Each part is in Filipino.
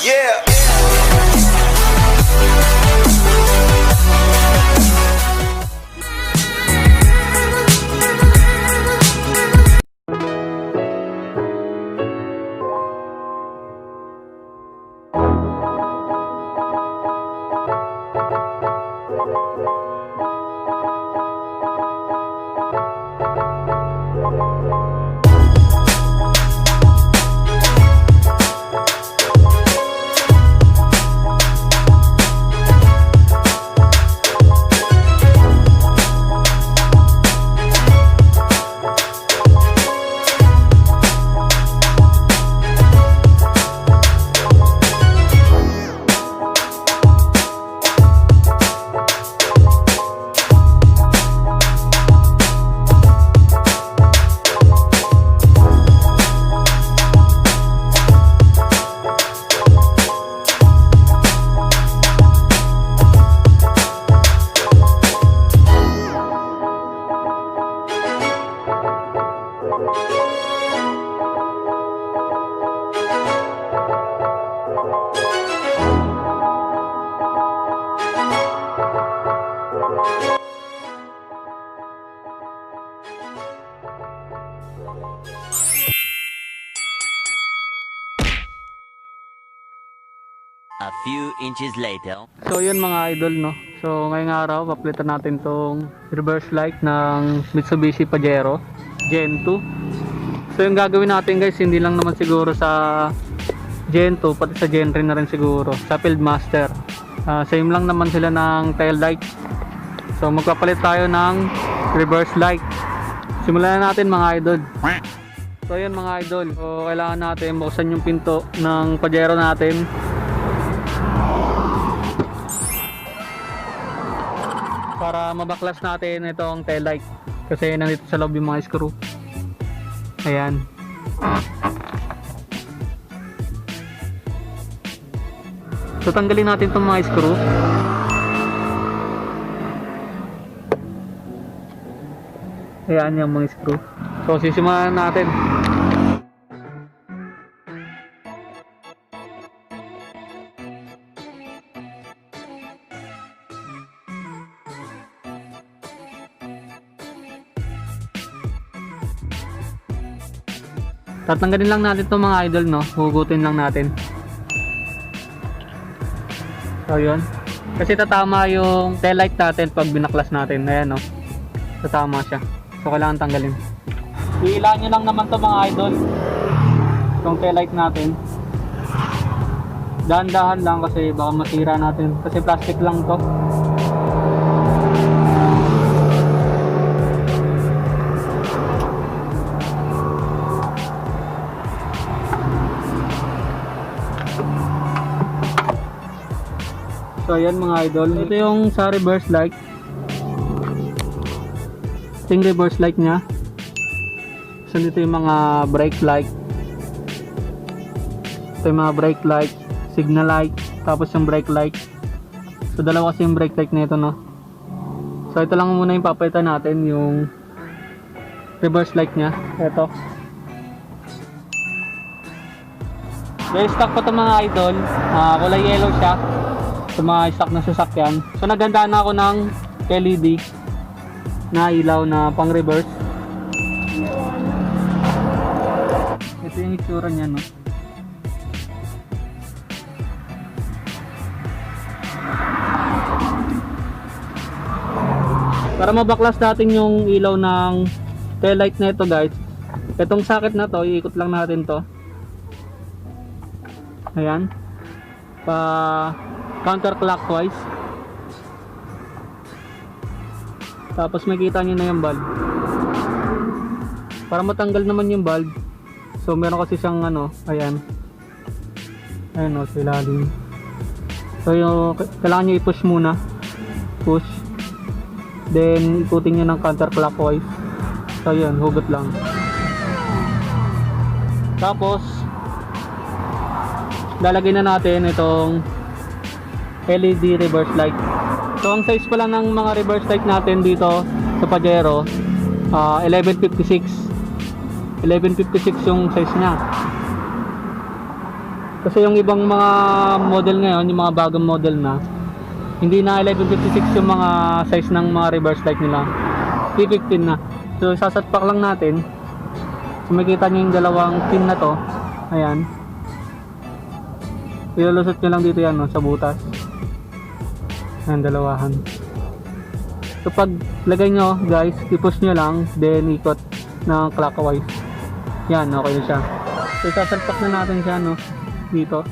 Yeah. A few inches later. So yun mga idol, no. So ngayong araw papalitan natin tong reverse light ng Mitsubishi Pajero Gen 2. So yung gagawin natin guys, hindi lang naman siguro sa Gen 2, pati sa Gen 3 na rin siguro sa Fieldmaster. Same lang naman sila ng tail light. So magpapalit tayo ng reverse light. Simulan na natin mga idol. So yun mga idol, so kailangan natin buksan yung pinto ng Pajero natin para mabaklas natin itong tail light kasi nandito sa loob yung mga screw. Ayan. So tanggalin natin itong mga screw. Ayan yung mga screw. So sisimulan natin. Tatanggalin lang natin itong mga idol, no? Hugutin lang natin. So yun. Kasi tatama yung tail light natin pag binaklas natin. Ayan, no? Tatama siya. So kailangan tanggalin. Iilaan nyo lang naman to mga idol. Itong tail light natin. Dahan-dahan lang kasi baka masira natin. Kasi plastic lang to. So ayan mga idol, ito yung sa reverse light. Ito yung reverse light nya. So dito yung mga brake light. Ito yung mga brake light, signal light, tapos yung brake light. So dalawa kasi yung brake light na ito, no. So ito lang muna yung papalitan natin, yung reverse light nya. Ito. Dahil stock pa ito mga idol, kulay yellow siya. Sa mga stock na sasakyan. So nagandaan ako ng LED na ilaw na pang reverse. Ito yung itsura niya, no. Para mabaklas natin yung ilaw ng tail light na ito guys, itong socket na to, iikot lang natin to. Ayan. Counterclockwise. Tapos makita nyo na yung bulb. Para matanggal naman yung bulb, so meron kasi siyang ano, ayan. Ayan o, sa ilalim. So yung, kailangan nyo i-push muna. Push. Then ikutin nyo ng counterclockwise. So yun, hugot lang. Tapos lalagyan na natin itong LED reverse light. So ang size pala ng mga reverse light natin dito sa Pajero, 1156 yung size nya. Kasi yung ibang mga model ngayon, yung mga bagong model na, hindi na 1156 yung mga size ng mga reverse light nila. P15 na. So sasatpak lang natin. So makikita nyo yung dalawang pin na to. Ayan. Ilulusot nyo lang dito yan, no, sa butas. Ayan, dalawahan. So pag lagay nyo guys, i-push nyo lang, then ikot ng clockwise. Yan, okay na siya. So sasalpak na natin siya, no, dito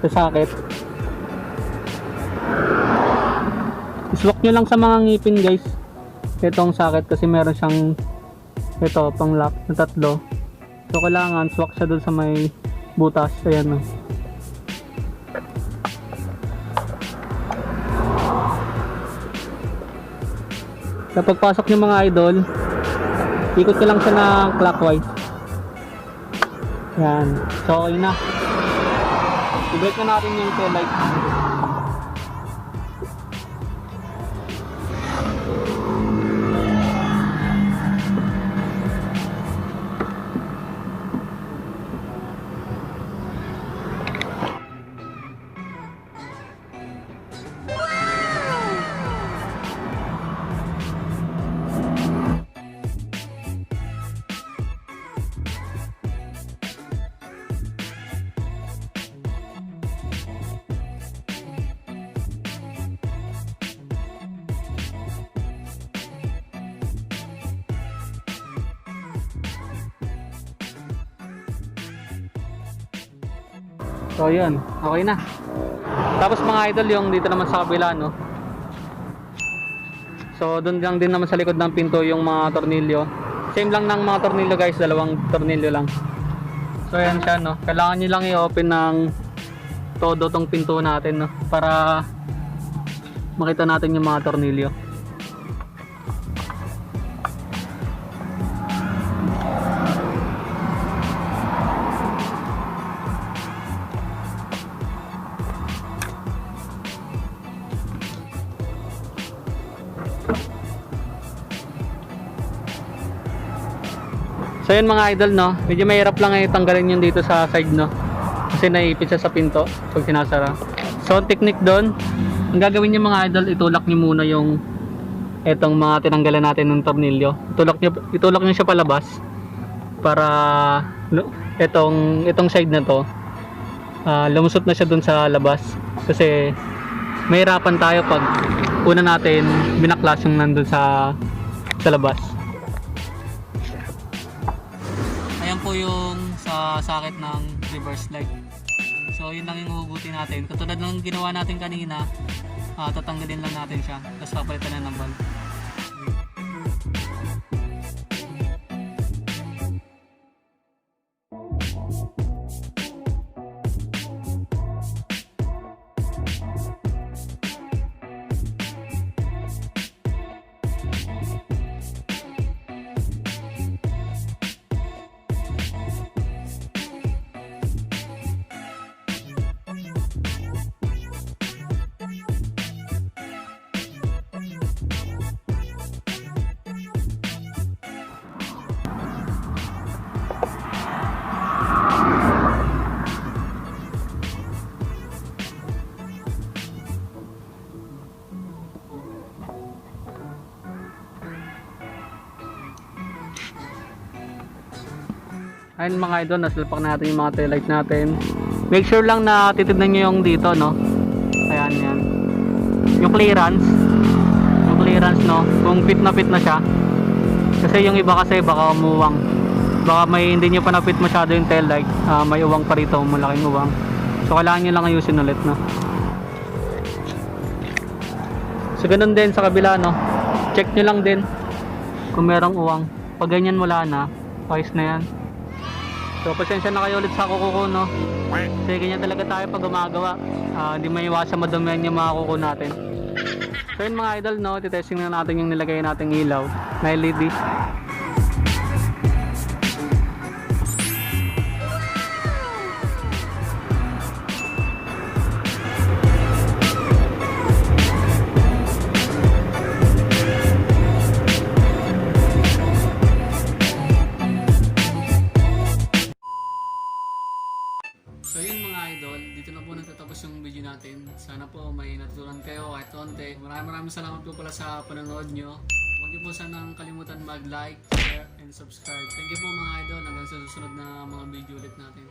sa socket. Iswak nyo lang sa mga ngipin guys itong socket, kasi meron siyang ito pang lock na tatlo. So kailangan swak siya dun sa may butas. Ayan, no. Sa pagpasok ng mga idol, ikot ko lang siya ng clockwise. Yan. So okay na. I-break na natin yung tail light. So yun, okay na. Tapos mga idol, yung dito naman sa kabila, no. So doon lang din naman sa likod ng pinto yung mga tornilyo. Same lang ng mga tornilyo guys, dalawang tornilyo lang. So ayan siya, no. Kailangan nyo lang i-open ng todo tong pinto natin, no, para makita natin yung mga tornilyo. So yun mga idol, no, medyo mahirap lang tanggalin yung dito sa side, no, kasi naiipit siya sa pinto pag sinasara. So technique doon, ang gagawin niyo mga idol, itulak niyo muna yung etong mga tinanggalan natin ng tornilyo. Itulak niyo siya palabas para itong side na to lumusot na siya doon sa labas, kasi mahirapan tayo pag una natin binaklas yung nandun sa labas. Ayan po yung sa socket ng reverse light. So yun lang yung huhugutin natin. Katulad ng ginawa natin kanina, tatanggalin lang natin siya, tapos papalitan na ng bulb. Ayun mga idol, nasalpak natin yung mga tail light natin. Make sure lang na titignan nyo yung dito, no. Ayan, yan. Yung clearance, no, kung fit na siya. Kasi yung iba kasi baka umuwang. Baka may hindi nyo pa na-fit masyado yung tail light. May uwang pa rito, malaking uwang. So kailangan nyo lang ayusin ulit, no. So ganun din sa kabila, no. Check nyo lang din kung merong uwang. Pag ganyan wala na, ayos na yan. So pasensya na kayo ulit sa kuko ko, no. Kasi ganyan talaga tayo pag gumagawa. Hindi maiwasan madumihan yung mga kuko natin. So yun mga idol, no, titesting na natin yung nilagay nating ilaw na LED. So yun mga idol, dito na po natatapos yung video natin. Sana po may natutunan kayo kahit konti. Maraming salamat po pala sa panonood nyo. Huwag niyo po sanang kalimutan mag-like, share, and subscribe. Thank you po mga idol. Hanggang sa susunod na mga video ulit natin.